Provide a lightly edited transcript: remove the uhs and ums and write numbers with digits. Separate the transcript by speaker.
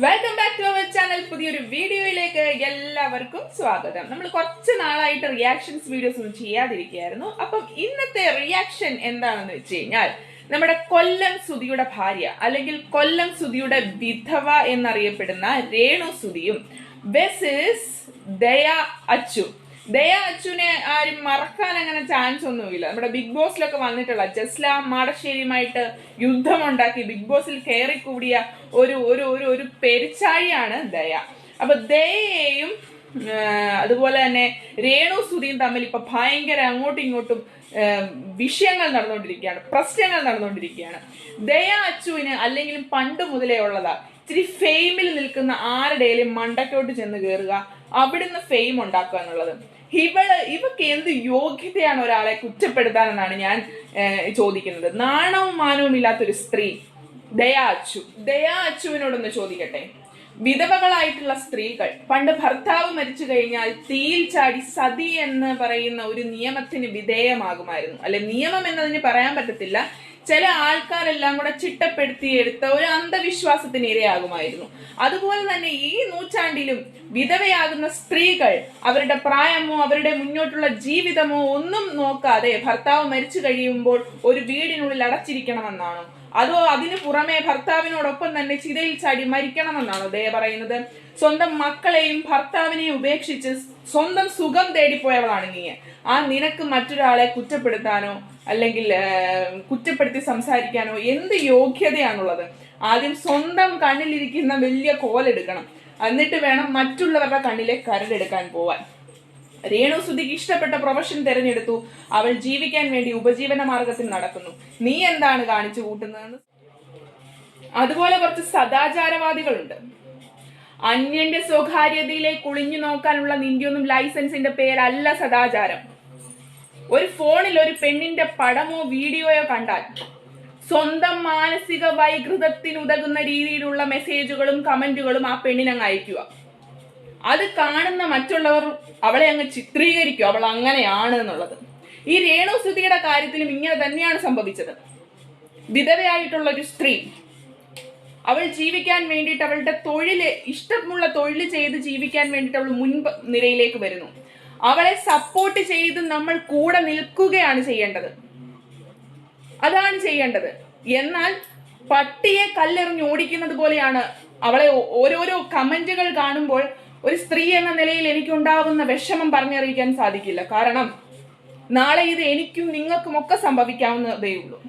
Speaker 1: Welcome back to our channel. പുതിയൊരു വീഡിയോയിലേക്ക് എല്ലാവർക്കും സ്വാഗതം. നമ്മൾ കുറച്ച് നാളായിട്ട് റിയാക്ഷൻസ് വീഡിയോസ് ഒന്നും ചെയ്യാതിരിക്കുകയായിരുന്നു. അപ്പം ഇന്നത്തെ റിയാക്ഷൻ എന്താണെന്ന് വെച്ച് കഴിഞ്ഞാൽ, നമ്മുടെ കൊല്ലം സുധിയുടെ ഭാര്യ അല്ലെങ്കിൽ കൊല്ലം സുധിയുടെ വിധവ എന്നറിയപ്പെടുന്ന രേണു സുധിയും വെസസ് ദയ അച്ചു. ദയ അച്ചുവിനെ ആരും മറക്കാൻ അങ്ങനെ ചാൻസ് ഒന്നുമില്ല. നമ്മുടെ ബിഗ് ബോസിലൊക്കെ വന്നിട്ടുള്ള ജസ്ല മാടശ്ശേരിയുമായിട്ട് യുദ്ധമുണ്ടാക്കി ബിഗ് ബോസിൽ കയറി കൂടിയ ഒരു ഒരു ഒരു ഒരു പെരിച്ചാഴിയാണ് ദയ. അപ്പൊ ദയയെയും അതുപോലെ തന്നെ രേണു സുധിയും തമ്മിൽ ഇപ്പൊ ഭയങ്കര അങ്ങോട്ടും ഇങ്ങോട്ടും വിഷയങ്ങൾ നടന്നുകൊണ്ടിരിക്കുകയാണ്, പ്രശ്നങ്ങൾ നടന്നുകൊണ്ടിരിക്കുകയാണ്. ദയ അച്ചുവിന് അല്ലെങ്കിലും പണ്ട് മുതലേ ഉള്ളതാ ഇച്ചിരി ഫെയിമിൽ നിൽക്കുന്ന ആരുടെയും മണ്ടക്കോട്ട് ചെന്ന് കയറുക, അവിടുന്ന് ഫെയിം ഉണ്ടാക്കുക എന്നുള്ളത്. ഇവക്ക് എന്ത് യോഗ്യതയാണ് ഒരാളെ കുറ്റപ്പെടുത്താനെന്നാണ് ഞാൻ ചോദിക്കുന്നത്. നാണവും മാനവും ഇല്ലാത്തൊരു സ്ത്രീ ദയ അച്ചുവിനോടൊന്ന് ചോദിക്കട്ടെ. വിധവകളായിട്ടുള്ള സ്ത്രീകൾ പണ്ട് ഭർത്താവ് മരിച്ചു കഴിഞ്ഞാൽ തീയിൽ ചാടി സതി എന്ന് പറയുന്ന ഒരു നിയമത്തിന് വിധേയമാകുമായിരുന്നു. അല്ലെ, നിയമം എന്നതിന് പറയാൻ പറ്റത്തില്ല, ചില ആൾക്കാരെല്ലാം കൂടെ ചിട്ടപ്പെടുത്തിയെടുത്ത ഒരു അന്ധവിശ്വാസത്തിന് ഇരയാകുമായിരുന്നു. അതുപോലെ തന്നെ ഈ നൂറ്റാണ്ടിലും വിധവയാകുന്ന സ്ത്രീകൾ അവരുടെ പ്രായമോ അവരുടെ മുന്നോട്ടുള്ള ജീവിതമോ ഒന്നും നോക്കാതെ ഭർത്താവ് മരിച്ചു കഴിയുമ്പോൾ ഒരു വീടിനുള്ളിൽ അടച്ചിരിക്കണമെന്നാണോ, അതോ അതിനു പുറമെ ഭർത്താവിനോടൊപ്പം തന്നെ ചിതയിൽ ചാടി മരിക്കണമെന്നാണോ ദയ പറയുന്നത്? സ്വന്തം മക്കളെയും ഭർത്താവിനെയും ഉപേക്ഷിച്ച് സ്വന്തം സുഖം തേടിപ്പോയവളാണ് നീ. ആ നിനക്ക് മറ്റൊരാളെ കുറ്റപ്പെടുത്താനോ അല്ലെങ്കിൽ കുറ്റപ്പെടുത്തി സംസാരിക്കാനോ എന്ത് യോഗ്യതയാണുള്ളത്? ആദ്യം സ്വന്തം കണ്ണിലിരിക്കുന്ന വലിയ കോലെടുക്കണം, എന്നിട്ട് വേണം മറ്റുള്ളവരുടെ കണ്ണിലെ കരടെടുക്കാൻ പോവാൻ. രേണു സുധിക്ക് ഇഷ്ടപ്പെട്ട പ്രൊഫഷൻ തിരഞ്ഞെടുത്തു, അവൾ ജീവിക്കാൻ വേണ്ടി ഉപജീവന മാർഗത്തിൽ നടക്കുന്നു. നീ എന്താണ് കാണിച്ചു കൂട്ടുന്നതെന്ന്. അതുപോലെ കുറച്ച് സദാചാരവാദികളുണ്ട്. അന്യന്റെ സ്വകാര്യതയിലേക്ക് ഒളിഞ്ഞു നോക്കാനുള്ള നിന്റെയൊന്നും ലൈസൻസിന്റെ പേരല്ല സദാചാരം. ഒരു ഫോണിൽ ഒരു പെണ്ണിന്റെ പടമോ വീഡിയോയോ കണ്ടാൽ സ്വന്തം മാനസിക വൈകൃതത്തിന് ഉതകുന്ന രീതിയിലുള്ള മെസ്സേജുകളും കമന്റുകളും ആ പെണ്ണിനങ്ങ് അയക്കുക. അത് കാണുന്ന മറ്റുള്ളവർ അവളെ അങ്ങ് ചിത്രീകരിക്കും, അവൾ അങ്ങനെയാണ് എന്നുള്ളത്. ഈ രേണു സുധിയുടെ കാര്യത്തിലും ഇങ്ങനെ തന്നെയാണ് സംഭവിച്ചത്. വിധവയായിട്ടുള്ള ഒരു സ്ത്രീ അവൾ ജീവിക്കാൻ വേണ്ടിയിട്ട് അവളുടെ ഇഷ്ടമുള്ള തൊഴിൽ ചെയ്ത് ജീവിക്കാൻ വേണ്ടിയിട്ട് അവൾ മുൻപ് നിരയിലേക്ക് വരുന്നു. അവളെ സപ്പോർട്ട് ചെയ്ത് നമ്മൾ കൂടെ നിൽക്കുകയാണ് ചെയ്യേണ്ടത്, അതാണ് ചെയ്യേണ്ടത്. എന്നാൽ പട്ടിയെ കല്ലെറിഞ്ഞ് ഓടിക്കുന്നത് പോലെയാണ് അവളെ ഓരോരോ കമന്റുകൾ കാണുമ്പോൾ ഒരു സ്ത്രീ എന്ന നിലയിൽ എനിക്കുണ്ടാകുന്ന വിഷമം പറഞ്ഞറിയിക്കാൻ സാധിക്കില്ല. കാരണം നാളെ ഇത് എനിക്കും നിങ്ങൾക്കും ഒക്കെ സംഭവിക്കാവുന്നതേ ഉള്ളൂ.